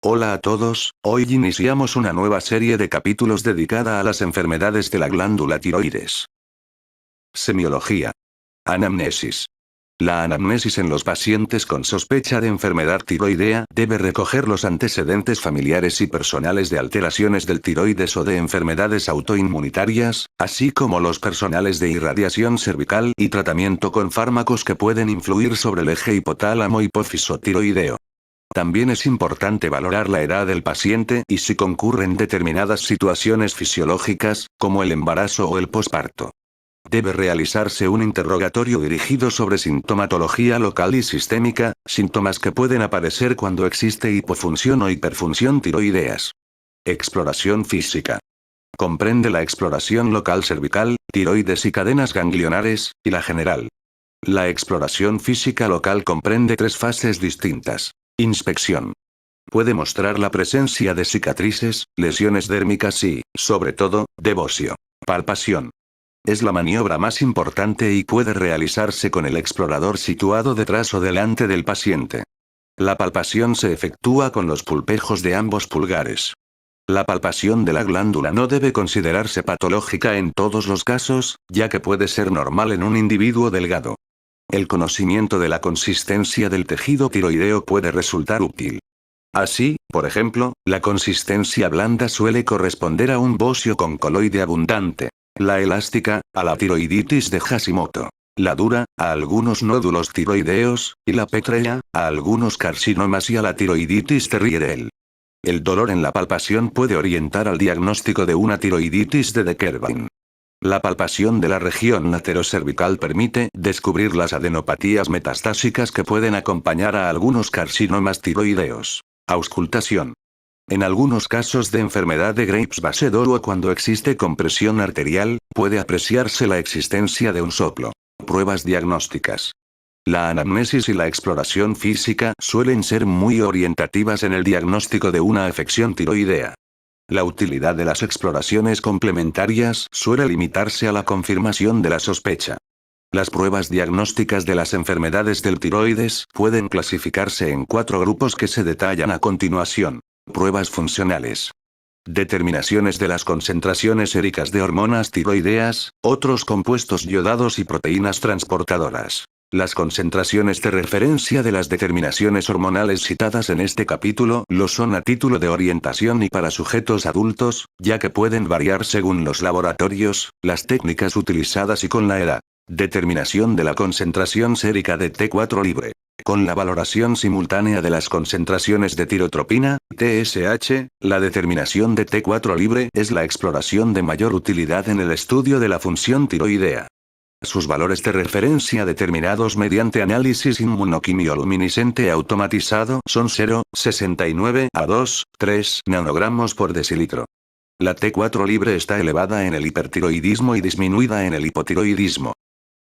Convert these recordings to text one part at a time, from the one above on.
Hola a todos, hoy iniciamos una nueva serie de capítulos dedicada a las enfermedades de la glándula tiroides. Semiología. Anamnesis. La anamnesis en los pacientes con sospecha de enfermedad tiroidea debe recoger los antecedentes familiares y personales de alteraciones del tiroides o de enfermedades autoinmunitarias, así como los personales de irradiación cervical y tratamiento con fármacos que pueden influir sobre el eje hipotálamo-hipófiso tiroideo. También es importante valorar la edad del paciente y si concurren determinadas situaciones fisiológicas, como el embarazo o el posparto. Debe realizarse un interrogatorio dirigido sobre sintomatología local y sistémica, síntomas que pueden aparecer cuando existe hipofunción o hiperfunción tiroideas. Exploración física. Comprende la exploración local cervical, tiroides y cadenas ganglionares, y la general. La exploración física local comprende tres fases distintas. Inspección. Puede mostrar la presencia de cicatrices, lesiones dérmicas y, sobre todo, de bocio. Palpación. Es la maniobra más importante y puede realizarse con el explorador situado detrás o delante del paciente. La palpación se efectúa con los pulpejos de ambos pulgares. La palpación de la glándula no debe considerarse patológica en todos los casos, ya que puede ser normal en un individuo delgado. El conocimiento de la consistencia del tejido tiroideo puede resultar útil. Así, por ejemplo, la consistencia blanda suele corresponder a un bocio con coloide abundante. La elástica, a la tiroiditis de Hashimoto. La dura, a algunos nódulos tiroideos, y la pétrea, a algunos carcinomas y a la tiroiditis terrierial. El dolor en la palpación puede orientar al diagnóstico de una tiroiditis de De Quervain. La palpación de la región laterocervical permite descubrir las adenopatías metastásicas que pueden acompañar a algunos carcinomas tiroideos. Auscultación. En algunos casos de enfermedad de Graves-Basedow o cuando existe compresión arterial, puede apreciarse la existencia de un soplo. Pruebas diagnósticas. La anamnesis y la exploración física suelen ser muy orientativas en el diagnóstico de una afección tiroidea. La utilidad de las exploraciones complementarias suele limitarse a la confirmación de la sospecha. Las pruebas diagnósticas de las enfermedades del tiroides pueden clasificarse en 4 grupos que se detallan a continuación. Pruebas funcionales. Determinaciones de las concentraciones séricas de hormonas tiroideas, otros compuestos yodados y proteínas transportadoras. Las concentraciones de referencia de las determinaciones hormonales citadas en este capítulo lo son a título de orientación y para sujetos adultos, ya que pueden variar según los laboratorios, las técnicas utilizadas y con la edad. Determinación de la concentración sérica de T4 libre. Con la valoración simultánea de las concentraciones de tirotropina, TSH, la determinación de T4 libre es la exploración de mayor utilidad en el estudio de la función tiroidea. Sus valores de referencia determinados mediante análisis inmunoquimioluminiscente automatizado son 0,69 a 2,3 nanogramos por decilitro. La T4 libre está elevada en el hipertiroidismo y disminuida en el hipotiroidismo.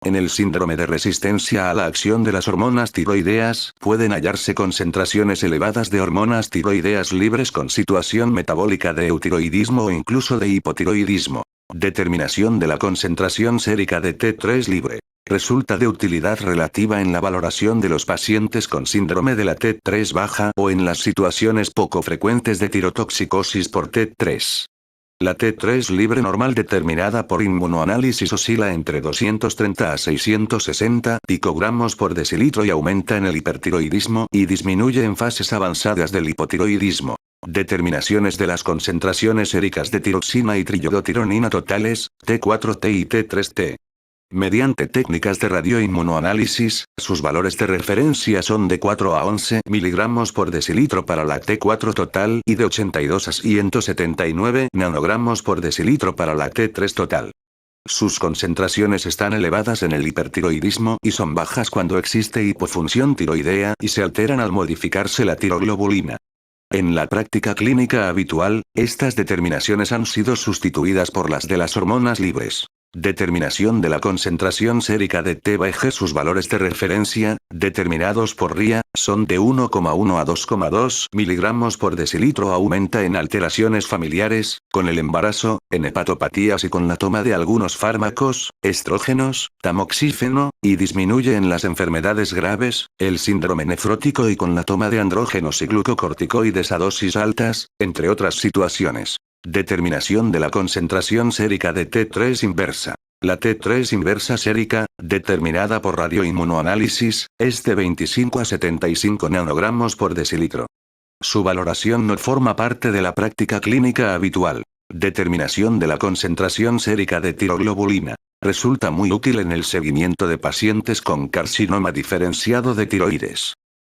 En el síndrome de resistencia a la acción de las hormonas tiroideas, pueden hallarse concentraciones elevadas de hormonas tiroideas libres con situación metabólica de eutiroidismo o incluso de hipotiroidismo. Determinación de la concentración sérica de T3 libre. Resulta de utilidad relativa en la valoración de los pacientes con síndrome de la T3 baja o en las situaciones poco frecuentes de tirotoxicosis por T3. La T3 libre normal determinada por inmunoanálisis oscila entre 230 a 660 picogramos por decilitro y aumenta en el hipertiroidismo y disminuye en fases avanzadas del hipotiroidismo. Determinaciones de las concentraciones séricas de tiroxina y triiodotironina totales, T4T y T3T. Mediante técnicas de radioinmunoanálisis, sus valores de referencia son de 4 a 11 miligramos por decilitro para la T4 total y de 82 a 179 nanogramos por decilitro para la T3 total. Sus concentraciones están elevadas en el hipertiroidismo y son bajas cuando existe hipofunción tiroidea y se alteran al modificarse la tiroglobulina. En la práctica clínica habitual, estas determinaciones han sido sustituidas por las de las hormonas libres. Determinación de la concentración sérica de TBG. Sus valores de referencia, determinados por RIA, son de 1,1 a 2,2 miligramos por decilitro. Aumenta en alteraciones familiares, con el embarazo, en hepatopatías y con la toma de algunos fármacos, estrógenos, tamoxífeno, y disminuye en las enfermedades graves, el síndrome nefrótico y con la toma de andrógenos y glucocorticoides a dosis altas, entre otras situaciones. Determinación de la concentración sérica de T3 inversa. La T3 inversa sérica, determinada por radioinmunoanálisis, es de 25 a 75 nanogramos por decilitro. Su valoración no forma parte de la práctica clínica habitual. Determinación de la concentración sérica de tiroglobulina. Resulta muy útil en el seguimiento de pacientes con carcinoma diferenciado de tiroides.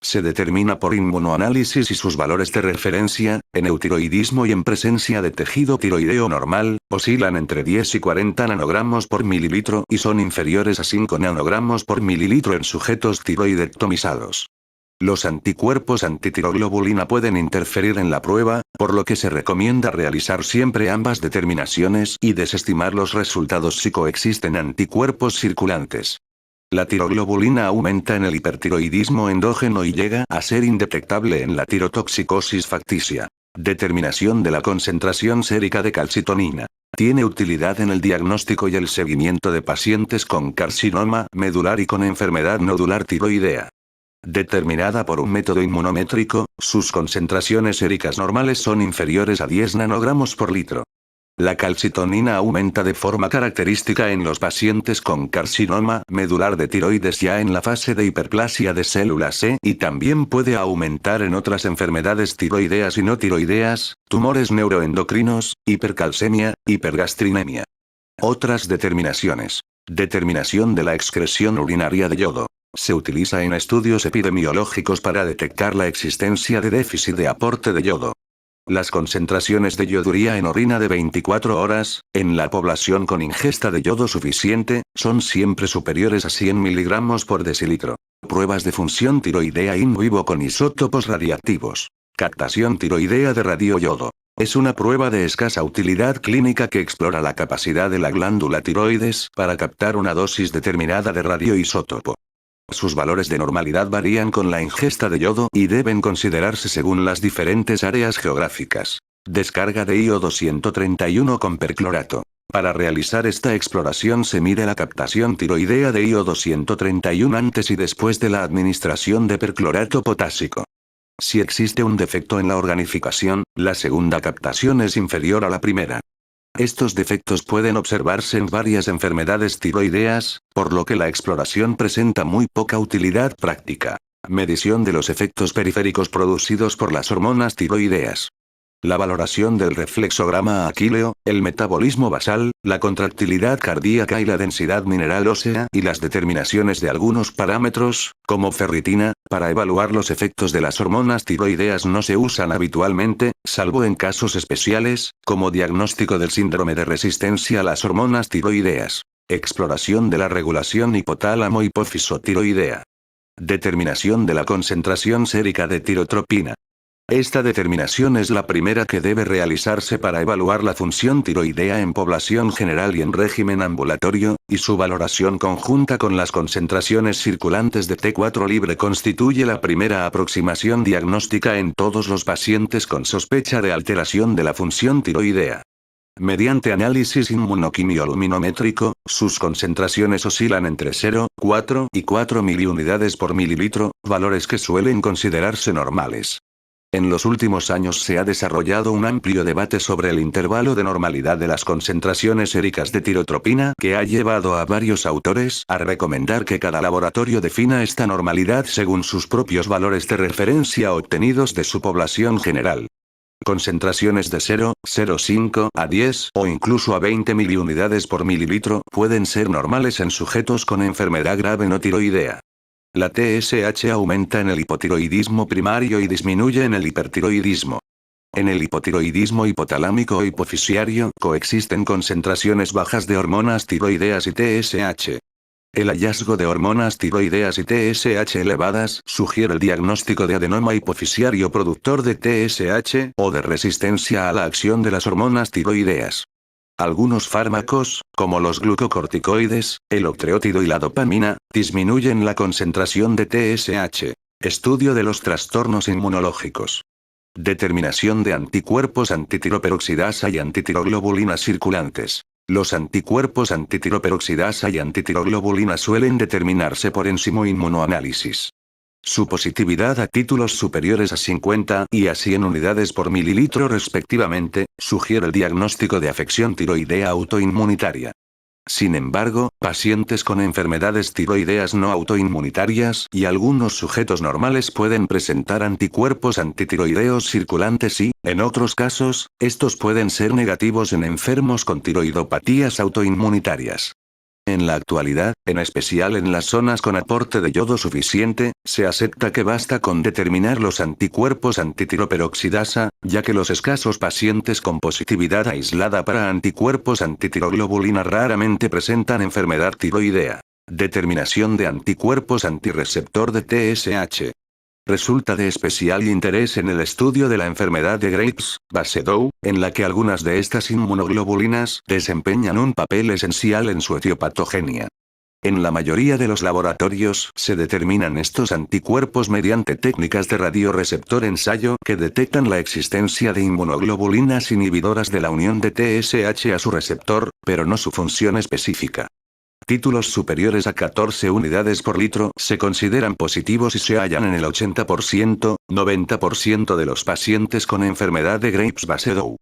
Se determina por inmunoanálisis y sus valores de referencia, en eutiroidismo y en presencia de tejido tiroideo normal, oscilan entre 10 y 40 nanogramos por mililitro y son inferiores a 5 nanogramos por mililitro en sujetos tiroidectomizados. Los anticuerpos antitiroglobulina pueden interferir en la prueba, por lo que se recomienda realizar siempre ambas determinaciones y desestimar los resultados si coexisten anticuerpos circulantes. La tiroglobulina aumenta en el hipertiroidismo endógeno y llega a ser indetectable en la tirotoxicosis facticia. Determinación de la concentración sérica de calcitonina. Tiene utilidad en el diagnóstico y el seguimiento de pacientes con carcinoma medular y con enfermedad nodular tiroidea. Determinada por un método inmunométrico, sus concentraciones séricas normales son inferiores a 10 nanogramos por litro. La calcitonina aumenta de forma característica en los pacientes con carcinoma medular de tiroides ya en la fase de hiperplasia de células E y también puede aumentar en otras enfermedades tiroideas y no tiroideas, tumores neuroendocrinos, hipercalcemia, hipergastrinemia. Otras determinaciones. Determinación de la excreción urinaria de yodo. Se utiliza en estudios epidemiológicos para detectar la existencia de déficit de aporte de yodo. Las concentraciones de yoduría en orina de 24 horas, en la población con ingesta de yodo suficiente, son siempre superiores a 100 miligramos por decilitro. Pruebas de función tiroidea in vivo con isótopos radiactivos. Captación tiroidea de radioyodo. Es una prueba de escasa utilidad clínica que explora la capacidad de la glándula tiroides para captar una dosis determinada de radioisótopo. Sus valores de normalidad varían con la ingesta de yodo y deben considerarse según las diferentes áreas geográficas. Descarga de iodo 131 con perclorato. Para realizar esta exploración se mide la captación tiroidea de iodo 131 antes y después de la administración de perclorato potásico. Si existe un defecto en la organificación, la segunda captación es inferior a la primera. Estos defectos pueden observarse en varias enfermedades tiroideas, por lo que la exploración presenta muy poca utilidad práctica. Medición de los efectos periféricos producidos por las hormonas tiroideas. La valoración del reflexograma aquileo, el metabolismo basal, la contractilidad cardíaca y la densidad mineral ósea y las determinaciones de algunos parámetros, como ferritina, para evaluar los efectos de las hormonas tiroideas no se usan habitualmente, salvo en casos especiales, como diagnóstico del síndrome de resistencia a las hormonas tiroideas. Exploración de la regulación hipotálamo-hipófiso tiroidea. Determinación de la concentración sérica de tirotropina. Esta determinación es la primera que debe realizarse para evaluar la función tiroidea en población general y en régimen ambulatorio, y su valoración conjunta con las concentraciones circulantes de T4 libre constituye la primera aproximación diagnóstica en todos los pacientes con sospecha de alteración de la función tiroidea. Mediante análisis inmunoquimioluminométrico, sus concentraciones oscilan entre 0,4 y 4 miliunidades por mililitro, valores que suelen considerarse normales. En los últimos años se ha desarrollado un amplio debate sobre el intervalo de normalidad de las concentraciones séricas de tirotropina que ha llevado a varios autores a recomendar que cada laboratorio defina esta normalidad según sus propios valores de referencia obtenidos de su población general. Concentraciones de 0,05 a 10 o incluso a 20 miliunidades por mililitro pueden ser normales en sujetos con enfermedad grave no tiroidea. La TSH aumenta en el hipotiroidismo primario y disminuye en el hipertiroidismo. En el hipotiroidismo hipotalámico o hipofisiario coexisten concentraciones bajas de hormonas tiroideas y TSH. El hallazgo de hormonas tiroideas y TSH elevadas sugiere el diagnóstico de adenoma hipofisiario productor de TSH o de resistencia a la acción de las hormonas tiroideas. Algunos fármacos, como los glucocorticoides, el octreótido y la dopamina, disminuyen la concentración de TSH. Estudio de los trastornos inmunológicos. Determinación de anticuerpos antitiroperoxidasa y antitiroglobulina circulantes. Los anticuerpos antitiroperoxidasa y antitiroglobulina suelen determinarse por enzimoinmunoanálisis. Su positividad a títulos superiores a 50 y a 100 unidades por mililitro respectivamente, sugiere el diagnóstico de afección tiroidea autoinmunitaria. Sin embargo, pacientes con enfermedades tiroideas no autoinmunitarias y algunos sujetos normales pueden presentar anticuerpos antitiroideos circulantes y, en otros casos, estos pueden ser negativos en enfermos con tiroidopatías autoinmunitarias. En la actualidad, en especial en las zonas con aporte de yodo suficiente, se acepta que basta con determinar los anticuerpos antitiroperoxidasa, ya que los escasos pacientes con positividad aislada para anticuerpos antitiroglobulina raramente presentan enfermedad tiroidea. Determinación de anticuerpos antirreceptor de TSH. Resulta de especial interés en el estudio de la enfermedad de Graves-Basedow, en la que algunas de estas inmunoglobulinas desempeñan un papel esencial en su etiopatogenia. En la mayoría de los laboratorios se determinan estos anticuerpos mediante técnicas de radioreceptor ensayo que detectan la existencia de inmunoglobulinas inhibidoras de la unión de TSH a su receptor, pero no su función específica. Títulos superiores a 14 unidades por litro se consideran positivos y se hallan en el 80%, 90% de los pacientes con enfermedad de Graves-Basedow.